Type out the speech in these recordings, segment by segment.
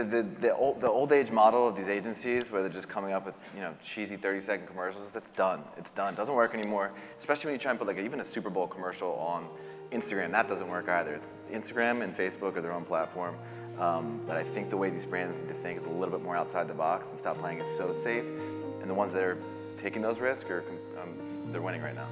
the old age model of these agencies where they're just coming up with cheesy 30-second commercials, that's done. It's done. It doesn't work anymore. Especially when you try and put like even a Super Bowl commercial on Instagram, that doesn't work either. It's Instagram and Facebook are their own platform. But I think the way these brands need to think is a little bit more outside the box and stop playing it so safe. And the ones that are taking those risks they're winning right now.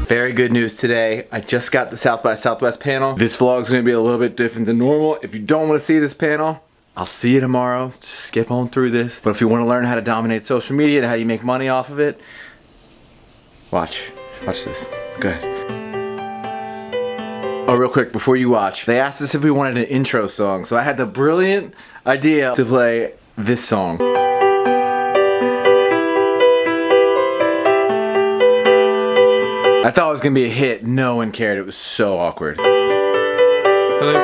Very good news today. I just got the South by Southwest panel. This vlog is going to be a little bit different than normal. If you don't want to see this panel, I'll see you tomorrow. Just skip on through this. But if you want to learn how to dominate social media and how you make money off of it, watch this. Go ahead. Oh, real quick, before you watch, they asked us if we wanted an intro song, so I had the brilliant idea to play this song. I thought it was gonna be a hit. No one cared. It was so awkward. Hello.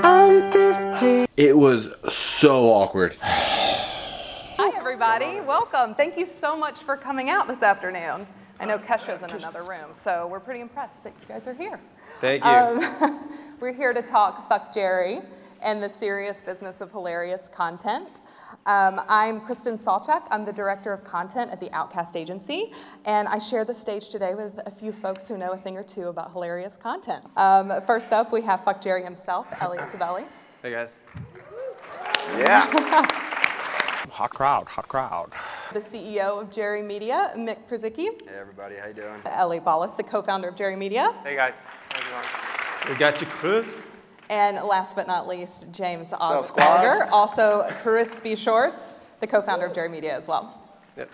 I'm 50. It was so awkward. Hi, everybody. Welcome. Thank you so much for coming out this afternoon. I know Kesha's in another room, so we're pretty impressed that you guys are here. Thank you. We're here to talk Fuck Jerry and the serious business of hilarious content. I'm Kristen Salchuk. I'm the Director of Content at the Outcast Agency, and I share the stage today with a few folks who know a thing or two about hilarious content. First up, we have Fuck Jerry himself, Elliot Tabelli. Hey, guys. Yeah. Hot crowd, hot crowd. The CEO of Jerry Media, Mick Przicki. Hey, everybody. How you doing? Ellie Ballas, the co-founder of Jerry Media. Hey, guys. How's it going? We got you, Chris. And last but not least, James What's up, squad? Auger, also Krispyshorts, the co-founder of Jerry Media as well. Yep.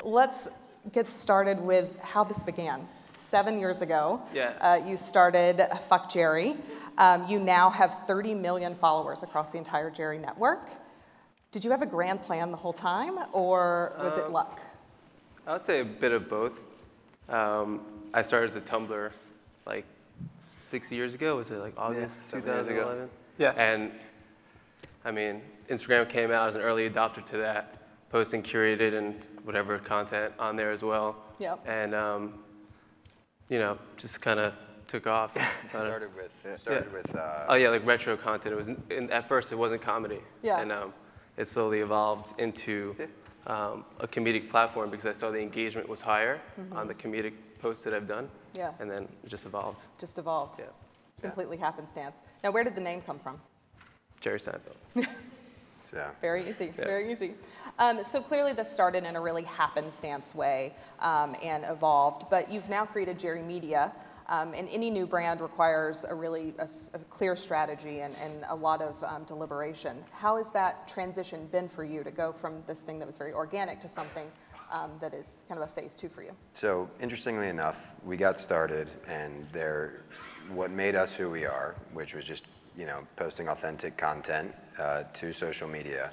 Let's get started with how this began. 7 years ago, Yeah. You started Fuck Jerry. You now have 30 million followers across the entire Jerry network. Did you have a grand plan the whole time, or was it luck? I would say a bit of both. I started as a Tumblr like 6 years ago. Was it like August 2011? Yeah. And I mean, Instagram came out as an early adopter to that, posting curated and whatever content on there as well. Yep. And just kind of took off. Started with. Oh yeah, like retro content. It was at first it wasn't comedy. Yeah. And it slowly evolved into a comedic platform because I saw the engagement was higher on the comedic posts that I've done. Yeah. And then it just evolved. Just evolved. Yeah. Completely happenstance. Now, where did the name come from? Jerry Seinfeld. So. Very easy, Yeah. very easy. So clearly this started in a really happenstance way and evolved, but you've now created Jerry Media, and any new brand requires a clear strategy and a lot of deliberation. How has that transition been for you to go from this thing that was very organic to something that is kind of a phase two for you? So interestingly enough, we got started, and what made us who we are, which was just posting authentic content to social media.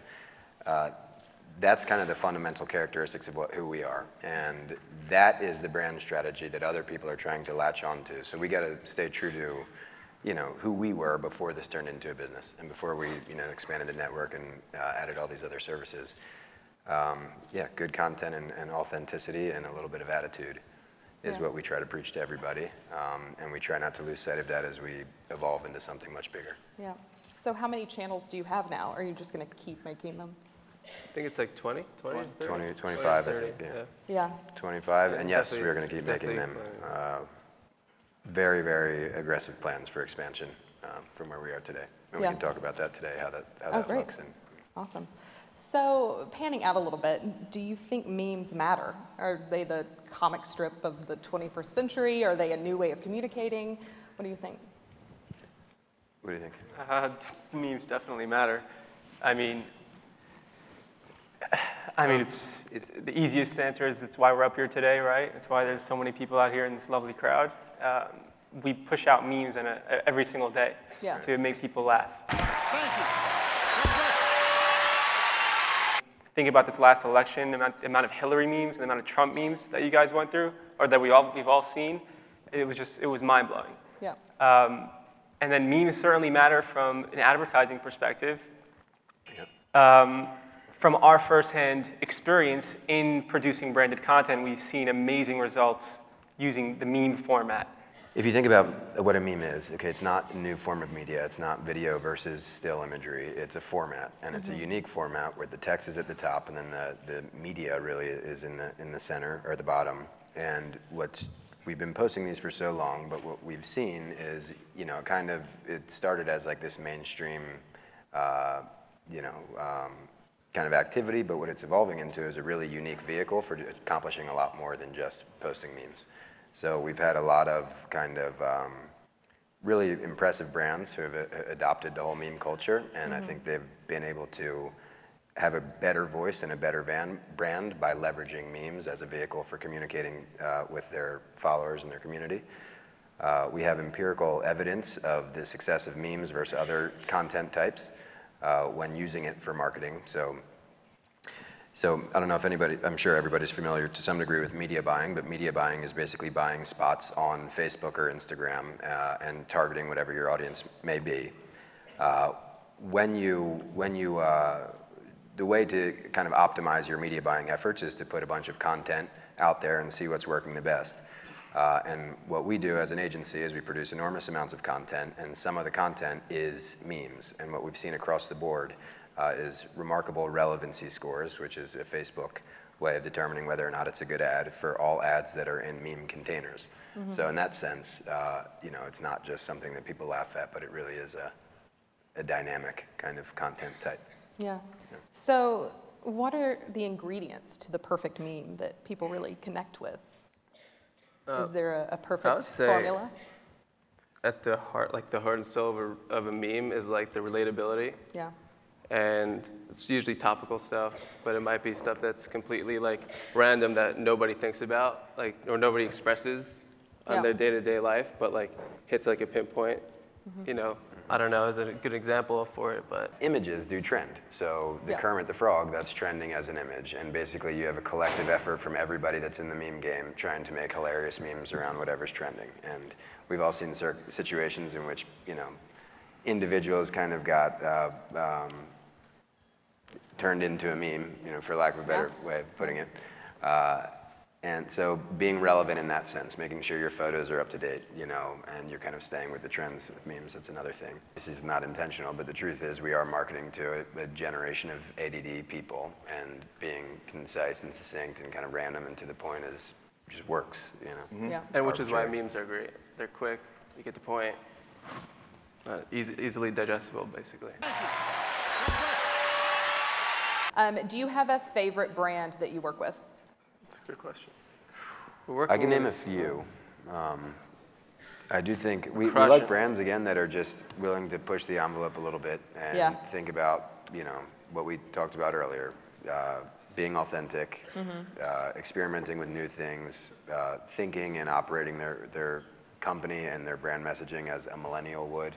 That's kind of the fundamental characteristics of who we are, and that is the brand strategy that other people are trying to latch onto. So we got to stay true to, who we were before this turned into a business, and before we, expanded the network and added all these other services. Yeah, good content and authenticity and a little bit of attitude is what we try to preach to everybody, and we try not to lose sight of that as we evolve into something much bigger. Yeah. So how many channels do you have now? Or are you just going to keep making them? I think it's like 20, 30? 20, 25, 30, I think, yeah. Yeah. 25, and yes, Definitely- we're going to keep making them. Very, very aggressive plans for expansion from where we are today. And we can talk about that today, how that great. looks. And Awesome. So panning out a little bit, do you think memes matter? Are they the comic strip of the 21st century? Are they a new way of communicating? What do you think? what do you think? Memes definitely matter. I mean, it's the easiest answer is it's why we're up here today, right? It's why there's so many people out here in this lovely crowd. We push out memes every single day to make people laugh. Thank you. Think about this last election, the amount of Hillary memes and the amount of Trump memes that you guys went through, or that we've all seen. It was mind-blowing. Yeah. And then memes certainly matter from an advertising perspective. from our firsthand experience in producing branded content, we've seen amazing results using the meme format. If you think about what a meme is, okay, it's not a new form of media. It's not video versus still imagery. It's a format, and it's a unique format where the text is at the top, and then the media really is in the center or the bottom. And we've been posting these for so long, but what we've seen is, you know, it started as like this mainstream, kind of activity, but what it's evolving into is a really unique vehicle for accomplishing a lot more than just posting memes. So we've had a lot of kind of really impressive brands who have adopted the whole meme culture, and I think they've been able to have a better voice and a better brand by leveraging memes as a vehicle for communicating with their followers and their community. We have empirical evidence of the success of memes versus other content types when using it for marketing. So I don't know if I'm sure everybody's familiar to some degree with media buying, but media buying is basically buying spots on Facebook or Instagram and targeting whatever your audience may be. The way to kind of optimize your media buying efforts is to put a bunch of content out there and see what's working the best. And what we do as an agency is we produce enormous amounts of content, and some of the content is memes. And what we've seen across the board is remarkable relevancy scores, which is a Facebook way of determining whether or not it's a good ad for all ads that are in meme containers. So in that sense, it's not just something that people laugh at, but it really is a dynamic kind of content type. Yeah. So what are the ingredients to the perfect meme that people really connect with? Is there a perfect formula? At the heart, like the heart and soul of a meme is like the relatability. Yeah. And it's usually topical stuff, but it might be stuff that's completely like random that nobody thinks about, like, or nobody expresses on their day-to-day life, but like hits like a pinpoint. You know, I don't know, is it a good example for it, but images do trend. So the Kermit the Frog, that's trending as an image, and basically you have a collective effort from everybody that's in the meme game trying to make hilarious memes around whatever's trending. And we've all seen situations in which, you know, individuals kind of got turned into a meme, you know, for lack of a better way of putting it. And so being relevant in that sense, making sure your photos are up to date, you know, and you're kind of staying with the trends with memes, that's another thing. This is not intentional, but the truth is we are marketing to a generation of ADD people, and being concise and succinct and kind of random and to the point just works, you know. And which is why memes are great. They're quick, you get the point, easily digestible, basically. Do you have a favorite brand that you work with? That's a good question. I can name a few. I do think we like brands, again, that are just willing to push the envelope a little bit and think about, you know, what we talked about earlier, being authentic, experimenting with new things, thinking and operating their company and their brand messaging as a millennial would.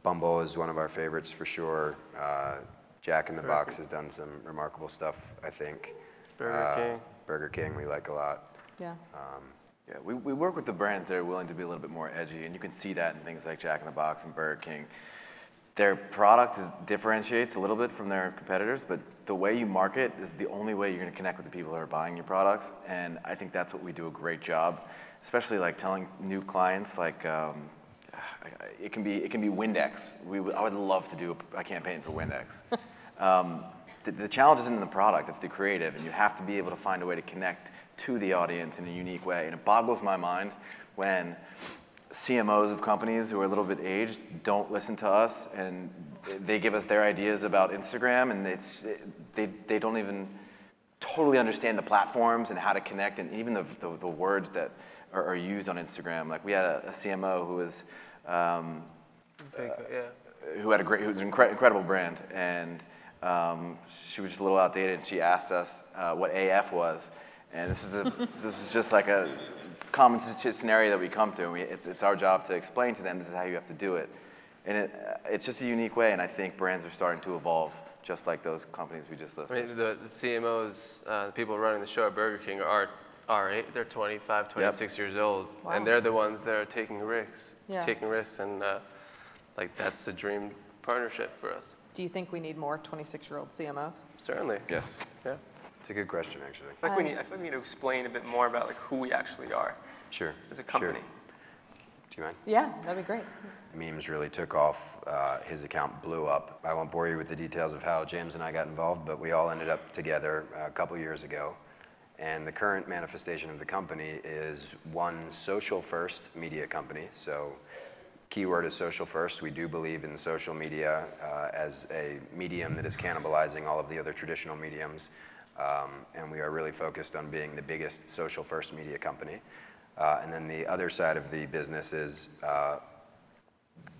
Bumble is one of our favorites for sure. Jack in the Box has done some remarkable stuff, I think. Burger King we like a lot. Yeah. We work with the brands that are willing to be a little bit more edgy, and you can see that in things like Jack in the Box and Burger King. Their product differentiates a little bit from their competitors, but the way you market is the only way you're going to connect with the people who are buying your products, and I think that's what we do a great job, especially like telling new clients, like it can be Windex. I would love to do a campaign for Windex. The challenge isn't in the product, it's the creative, and you have to be able to find a way to connect to the audience in a unique way. And it boggles my mind when CMOs of companies who are a little bit aged don't listen to us, and they give us their ideas about Instagram, and they don't even totally understand the platforms and how to connect, and even the words that are used on Instagram. Like we had a CMO who was who was an incredible brand, and she was just a little outdated, and she asked us what AF was, and this is just like a common scenario that we come through. It's our job to explain to them this is how you have to do it, and it's just a unique way. And I think brands are starting to evolve, just like those companies we just listed. I mean, the CMOs, the people running the show at Burger King are they're 25, 26 years old, and they're the ones that are taking risks, and like that's a dream partnership for us. Do you think we need more 26-year-old CMOs? Certainly. Yes. Yeah. It's a good question, actually. I feel like we need to explain a bit more about like who we actually are. Sure. As a company. Sure. Do you mind? Yeah, that'd be great. Memes really took off. His account blew up. I won't bore you with the details of how James and I got involved, but we all ended up together a couple years ago. And the current manifestation of the company is one social-first media company. So keyword is social first. We do believe in social media as a medium that is cannibalizing all of the other traditional mediums. And we are really focused on being the biggest social first media company. And then the other side of the business is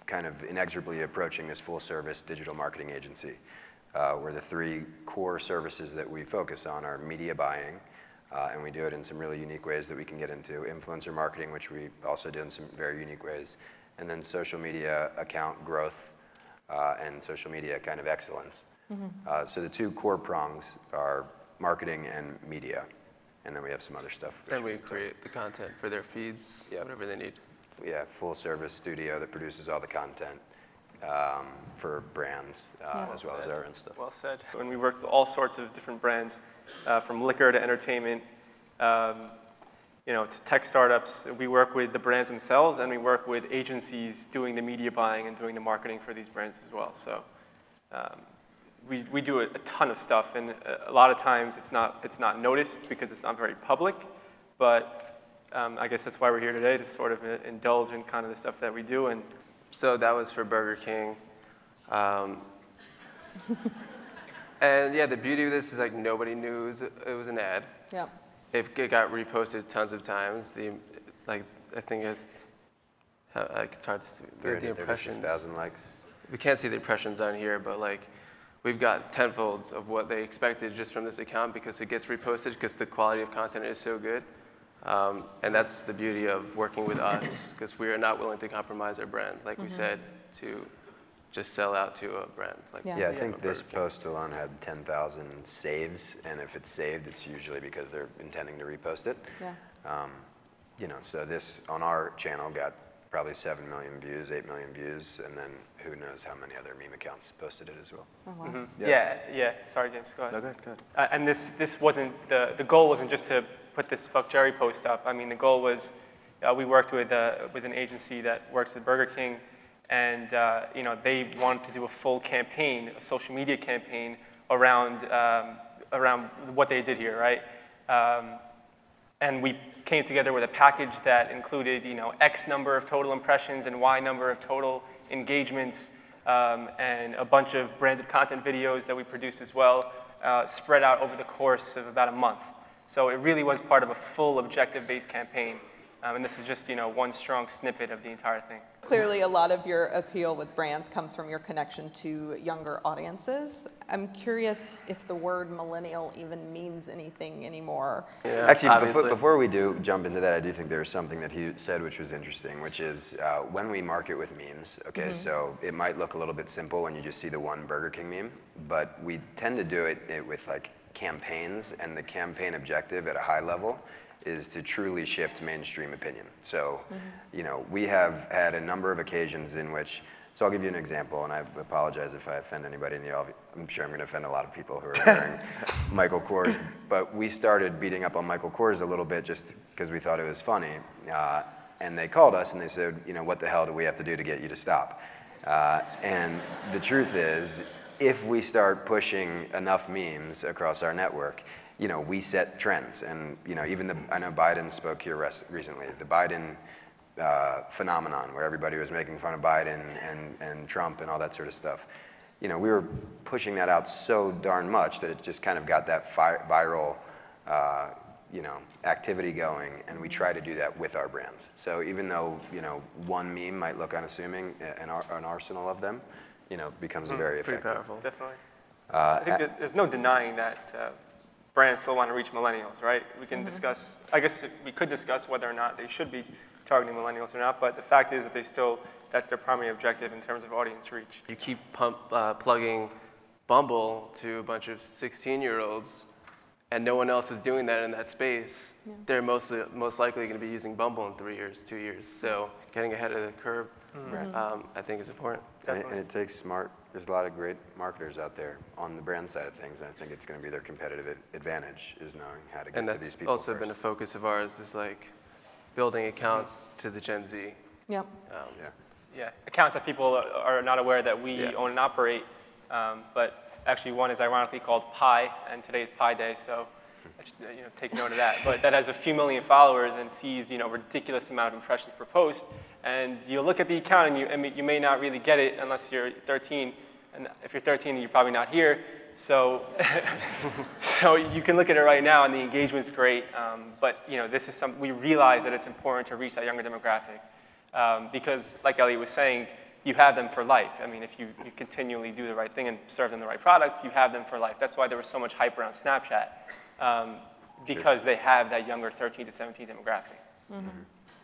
kind of inexorably approaching this full service digital marketing agency, where the three core services that we focus on are media buying, and we do it in some really unique ways that we can get into, influencer marketing, which we also do in some very unique ways, and then social media account growth and social media kind of excellence. Mm-hmm. So the two core prongs are marketing and media. And then we have some other stuff. And we create the content for their feeds, whatever they need. Yeah, full service studio that produces all the content for brands as well as our own stuff. Well said. When we work with all sorts of different brands, from liquor to entertainment, to tech startups, we work with the brands themselves, and we work with agencies doing the media buying and doing the marketing for these brands as well. So. We do a ton of stuff, and a lot of times it's not noticed because it's not very public, but I guess that's why we're here today, to sort of indulge in kind of the stuff that we do. And so that was for Burger King. And yeah, the beauty of this is like nobody knew it was an ad. Yeah. It got reposted tons of times. I think it's hard to see the impressions. 336,000 likes. We can't see the impressions on here, but like, we've got tenfolds of what they expected just from this account because it gets reposted because the quality of content is so good. And that's the beauty of working with us, because we are not willing to compromise our brand, like we said, to just sell out to a brand. Like I think this post alone had 10,000 saves, and if it's saved, it's usually because they're intending to repost it. Yeah. So this on our channel got probably 7 million views, 8 million views, and then who knows how many other meme accounts posted it as well. Oh, wow. Mm-hmm. Yeah. Sorry, James, go ahead. No, go ahead. And this wasn't, the goal wasn't just to put this Fuck Jerry post up. I mean, the goal was, we worked with an agency that works with Burger King, and they wanted to do a full campaign, a social media campaign around what they did here, right? And we came together with a package that included, X number of total impressions and Y number of total engagements, and a bunch of branded content videos that we produced as well, spread out over the course of about a month. So it really was part of a full objective-based campaign. And this is just, one strong snippet of the entire thing. Clearly, a lot of your appeal with brands comes from your connection to younger audiences. I'm curious if the word millennial even means anything anymore. Yeah, actually, before we do jump into that, I do think there's something that he said which was interesting, which is when we market with memes, okay, so it might look a little bit simple when you just see the one Burger King meme, but we tend to do it with like campaigns, and the campaign objective at a high level is to truly shift mainstream opinion. So, we have had a number of occasions in which, so I'll give you an example, and I apologize if I offend anybody in the audience. I'm sure I'm gonna offend a lot of people who are wearing Michael Kors, but we started beating up on Michael Kors a little bit just because we thought it was funny. And they called us and they said, what the hell do we have to do to get you to stop? And the truth is, if we start pushing enough memes across our network, we set trends, and even I know Biden spoke here recently. The Biden phenomenon, where everybody was making fun of Biden and Trump and all that sort of stuff. We were pushing that out so darn much that it just kind of got that viral, activity going, and we try to do that with our brands. So even though one meme might look unassuming, an arsenal of them, becomes very effective. Pretty powerful. Definitely. I think that there's no denying that. Brands still want to reach millennials, right? We can discuss, I guess we could discuss whether or not they should be targeting millennials or not, but the fact is that that's their primary objective in terms of audience reach. You keep plugging Bumble to a bunch of 16-year-olds, and no one else is doing that in that space. Yeah. They're most likely going to be using Bumble in 3 years, 2 years. So getting ahead of the curve, I think is important. And it takes smart There's a lot of great marketers out there on the brand side of things, and I think it's going to be their competitive advantage is knowing how to get to these people. And that's also been a focus of ours, is like building accounts to the Gen Z. Yep. Yeah, accounts that people are not aware that we own and operate, but actually one is ironically called Pi, and today is Pi Day, so take note of that. But that has a few million followers and sees ridiculous amount of impressions per post. And you look at the account and you may not really get it unless you're 13. And if you're 13, you're probably not here. So, so you can look at it right now and the engagement's great. But this is we realize that it's important to reach that younger demographic because, like Elliot was saying, you have them for life. I mean, if you continually do the right thing and serve them the right product, you have them for life. That's why there was so much hype around Snapchat. Because they have that younger 13 to 17 demographic. Mm-hmm.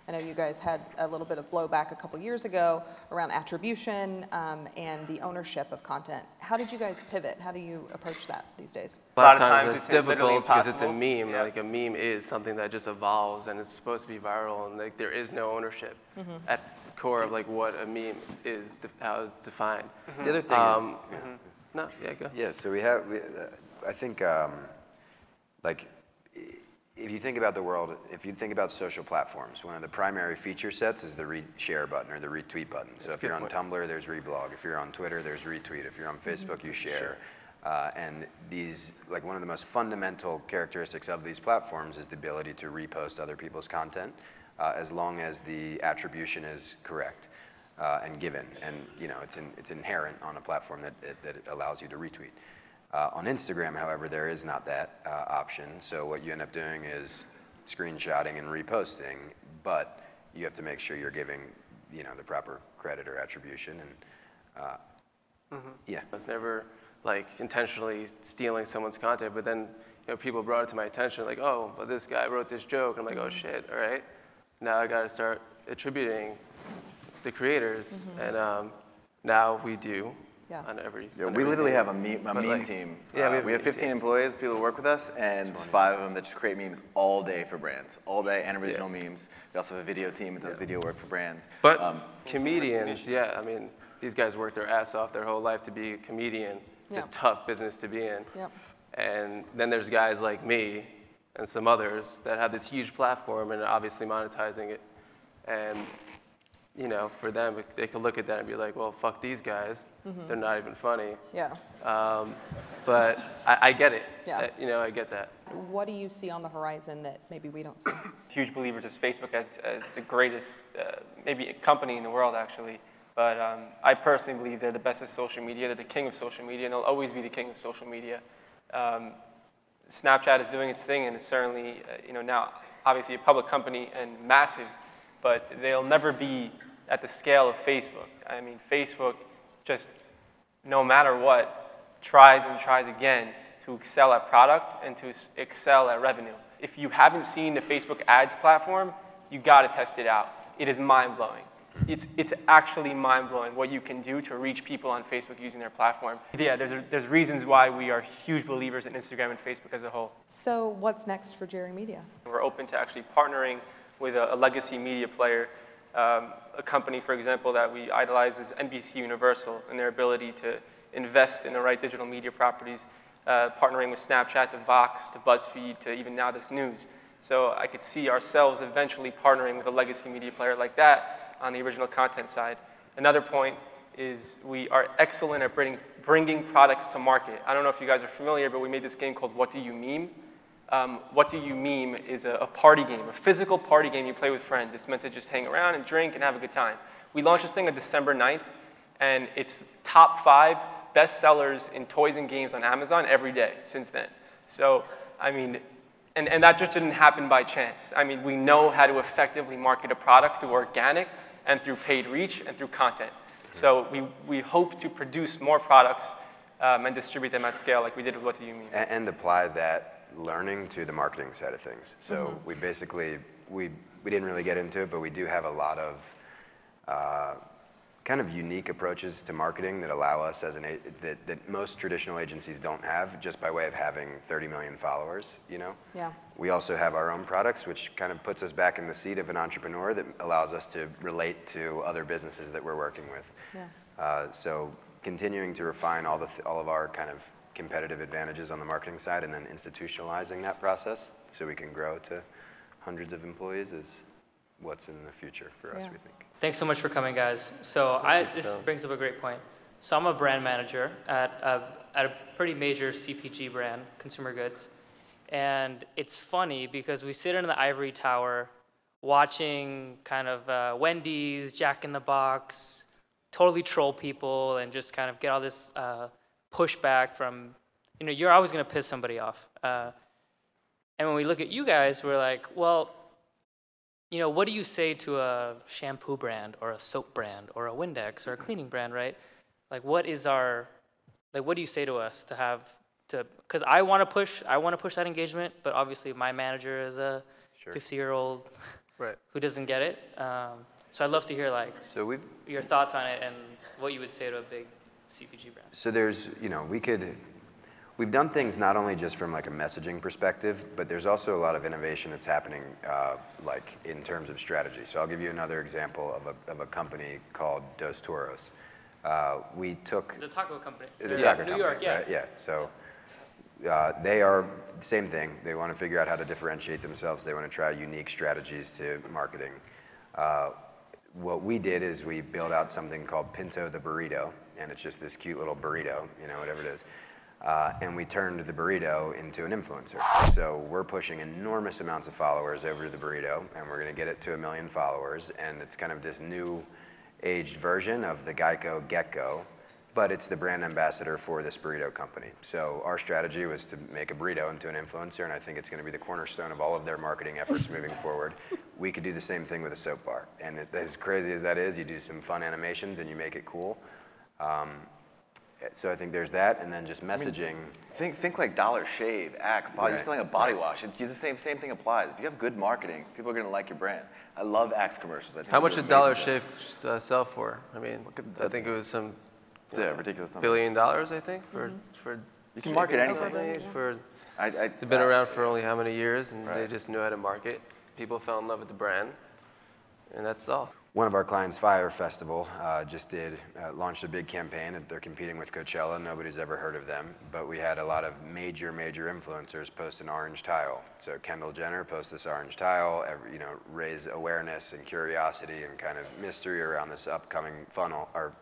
I know you guys had a little bit of blowback a couple years ago around attribution and the ownership of content. How did you guys pivot? How do you approach that these days? A lot of times it's difficult because it's a meme. Yeah. Like a meme is something that just evolves and it's supposed to be viral, and like there is no ownership at the core of like what a meme is, how it's defined. The other thing no, go. Yeah, so I think like, if you think about the world, if you think about social platforms, one of the primary feature sets is the share button or the retweet button. So if you're on Tumblr, there's reblog. If you're on Twitter, there's retweet. If you're on Facebook, you share. And these, like one of the most fundamental characteristics of these platforms is the ability to repost other people's content as long as the attribution is correct and given. And it's inherent on a platform that allows you to retweet. On Instagram, however, there is not that option. So what you end up doing is screenshotting and reposting, but you have to make sure you're giving, the proper credit or attribution. And yeah, I was never like intentionally stealing someone's content, but then people brought it to my attention, like, oh, but this guy wrote this joke. I'm like, oh shit, all right. Now I got to start attributing the creators, and now we do. Yeah. We literally have a meme team. Yeah, we have 15 employees, people who work with us, and 5 of them that just create memes all day for brands, all day, and original memes. We also have a video team that does video work for brands. But comedians, I mean, these guys work their ass off their whole life to be a comedian. It's a tough business to be in. Yep. And then there's guys like me and some others that have this huge platform and are obviously monetizing it. And for them, they could look at that and be like, well, fuck these guys. They're not even funny. Yeah. But I get it. Yeah. I get that. What do you see on the horizon that maybe we don't see? Huge believers as Facebook as the greatest, maybe company in the world, actually. But I personally believe they're the best at social media. They're the king of social media, and they'll always be the king of social media. Snapchat is doing its thing, and it's certainly, now obviously a public company and massive, but they'll never be at the scale of Facebook. I mean, Facebook just, no matter what, tries and tries again to excel at product and to excel at revenue. If you haven't seen the Facebook ads platform, you gotta test it out. It is mind-blowing. It's actually mind-blowing what you can do to reach people on Facebook using their platform. Yeah, there's reasons why we are huge believers in Instagram and Facebook as a whole. So what's next for Jerry Media? We're open to actually partnering with a legacy media player. A company, for example, that we idolize is NBC Universal and their ability to invest in the right digital media properties, partnering with Snapchat to Vox to BuzzFeed to even now this News. So I could see ourselves eventually partnering with a legacy media player like that on the original content side. Another point is we are excellent at bringing products to market. I don't know if you guys are familiar, but we made this game called What Do You Meme? What Do You Meme is a party game, a physical party game you play with friends. It's meant to just hang around and drink and have a good time. We launched this thing on December 9th, and it's top 5 bestsellers in toys and games on Amazon every day since then. So, I mean, and that just didn't happen by chance. I mean, we know how to effectively market a product through organic and through paid reach and through content. So we hope to produce more products and distribute them at scale like we did with What Do You Meme? And apply that learning to the marketing side of things. So we basically, we didn't really get into it, but we do have a lot of kind of unique approaches to marketing that allow us as that most traditional agencies don't have, just by way of having 30 million followers, Yeah. We also have our own products, which kind of puts us back in the seat of an entrepreneur that allows us to relate to other businesses that we're working with. Yeah. So continuing to refine all of our kind of competitive advantages on the marketing side, and then institutionalizing that process so we can grow to hundreds of employees is what's in the future for us, we think. Thanks so much for coming, guys. So this brings up a great point. So I'm a brand manager at a pretty major CPG brand, consumer goods. And it's funny because we sit in the ivory tower watching kind of Wendy's, Jack in the Box, totally troll people and just kind of get all this pushback from, you're always going to piss somebody off. And when we look at you guys, we're like, well, what do you say to a shampoo brand or a soap brand or a Windex or a cleaning brand, right? Like, what do you say to us because I want to push that engagement, but obviously my manager is a 50-year-old who doesn't get it. So I'd love to hear your thoughts on it and what you would say to a big CPG brand. So there's, we've done things not only just from like a messaging perspective, but there's also a lot of innovation that's happening in terms of strategy. So I'll give you another example of a company called Dos Toros. We took the taco company. The taco company, New York, right? Yeah. So they are the same thing. They want to figure out how to differentiate themselves. They want to try unique strategies to marketing. What we did is we built out something called Pinto the Burrito, and it's just this cute little burrito, whatever it is. And we turned the burrito into an influencer. So we're pushing enormous amounts of followers over to the burrito, and we're going to get it to 1 million followers. And it's kind of this new aged version of the Geico Get-Go, but it's the brand ambassador for this burrito company. So our strategy was to make a burrito into an influencer, and I think it's going to be the cornerstone of all of their marketing efforts moving forward. We could do the same thing with a soap bar. And as crazy as that is, you do some fun animations and you make it cool. So I think there's that, and then just messaging. Think like Dollar Shave, Axe, body. You're selling a body wash. The same thing applies. If you have good marketing, people are going to like your brand. I love Axe commercials. How much did Dollar Shave sell for? I mean, I think it was some ridiculous $1 billion, I think, for you can market anything. They've been around for only how many years, and they just knew how to market. People fell in love with the brand, and that's all. One of our clients, Fire Festival, just launched a big campaign. They're competing with Coachella. Nobody's ever heard of them, but we had a lot of major influencers post an orange tile. So Kendall Jenner posts this orange tile, raise awareness and curiosity and kind of mystery around this upcoming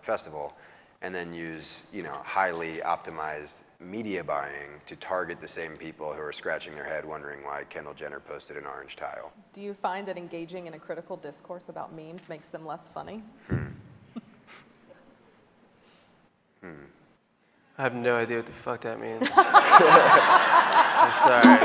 festival, and then use highly optimized media buying to target the same people who are scratching their head wondering why Kendall Jenner posted an orange tile. Do you find that engaging in a critical discourse about memes makes them less funny? I have no idea what the fuck that means. I'm sorry.